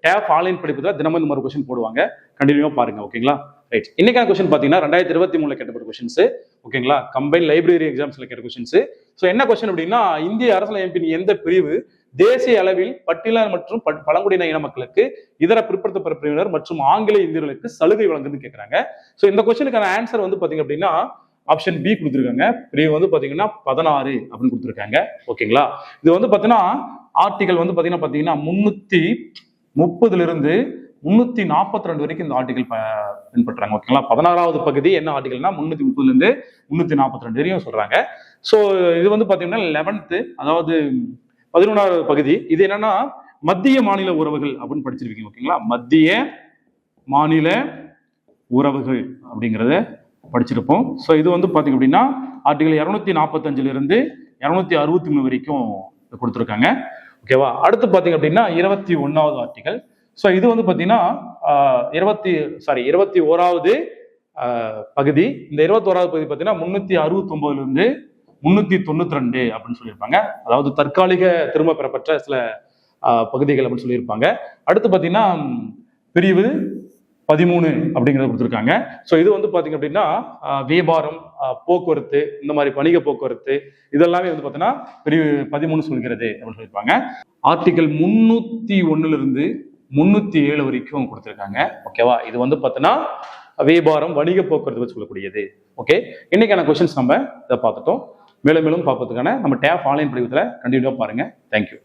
Tape online படிப்புல தினமும் இந்த மாதிரி கொஸ்டின் போடுவாங்க, கண்டினியூவா பாருங்க. ஓகேங்களா? ரைட். இன்னைக்கான கொஸ்டின் பாத்தீங்கன்னா 2023 கேட்டப்பட்ட கொஸ்டின்ஸ். ஓகேங்களா? கம்பைன் லைப்ரரி எக்ஸாம்ஸ்ல கேட்ட கொஸ்டின்ஸ். ஸோ என்ன கொஸ்டின் அப்படின்னா, இந்திய அரசியலமைப்பின் எந்த பிரிவு தேசிய அளவில் பட்டியலின மற்றும் பழங்குடியின இன மக்களுக்கு, இதர பிற்படுத்தப்பட்ட பிரிவினர் மற்றும் ஆங்கில இந்தியர்களுக்கு சலுகை வழங்குதுன்னு கேட்கறாங்க. ஸோ இந்த கொஸ்டினுக்கான ஆன்சர் வந்து பாத்தீங்க அப்படின்னா ஆப்ஷன் பி கொடுத்துருக்காங்க. பிரிவு வந்து பாத்தீங்கன்னா 16 அப்படின்னு கொடுத்துருக்காங்க. ஓகேங்களா? இது வந்து பாத்தீங்கன்னா ஆர்டிகல் வந்து பாத்தீங்கன்னா 330 இருந்து 342 வரைக்கும் இந்த ஆர்டிகல் பின்பற்றாங்க. ஓகேங்களா? 16வது பகுதி என்ன ஆர்டிகல்னா 330 இருந்து 342 வரையும் சொல்றாங்க. ஸோ இது வந்து பாத்தீங்கன்னா 11th, அதாவது 11வது பகுதி. இது என்னன்னா மத்திய மாநில உறவுகள் அப்படின்னு படிச்சிருக்கீங்க. ஓகேங்களா? மத்திய மாநில உறவுகள் அப்படிங்கறத படிச்சிருப்போம். ஸோ இது வந்து பாத்தீங்க அப்படின்னா ஆர்டிகல் 245 இருந்து 263 வரைக்கும் கொடுத்துருக்காங்க. ஓகேவா? அடுத்து பாத்தீங்க அப்படின்னா 21வது ஆர்டிகல். ஸோ இது வந்து பாத்தீங்கன்னா 21வது பகுதி. இந்த 21வது பகுதி பாத்தீங்கன்னா 369 இருந்து 392 அப்படின்னு சொல்லியிருப்பாங்க. அதாவது தற்காலிக திரும்ப பெறப்பட்ட சில பகுதிகள் அப்படின்னு சொல்லியிருப்பாங்க. அடுத்து பாத்தீங்கன்னா பிரிவு 13 அப்படிங்கிறத கொடுத்துருக்காங்க. ஸோ இது வந்து பாத்தீங்க அப்படின்னா வியாபாரம், போக்குவரத்து, இந்த மாதிரி வணிக போக்குவரத்து இதெல்லாமே வந்து பாத்தீங்கன்னா பிரிவு 13 சொல்கிறது அப்படின்னு சொல்லியிருப்பாங்க. ஆர்டிகல் 301 இருந்து 307 வரைக்கும் கொடுத்துருக்காங்க. ஓகேவா? இது வந்து பாத்தீங்கன்னா வியாபாரம், வணிக போக்குவரத்து பற்றி சொல்லக்கூடியது. ஓகே, இன்னைக்கான கொஸ்டின்ஸ் நம்ம இதை பார்த்துட்டோம். மேலும் பார்ப்பதுக்கான நம்ம டேப் ஆன்லைன் படிவத்தில் கண்டினியூவா பாருங்க. தேங்க்யூ.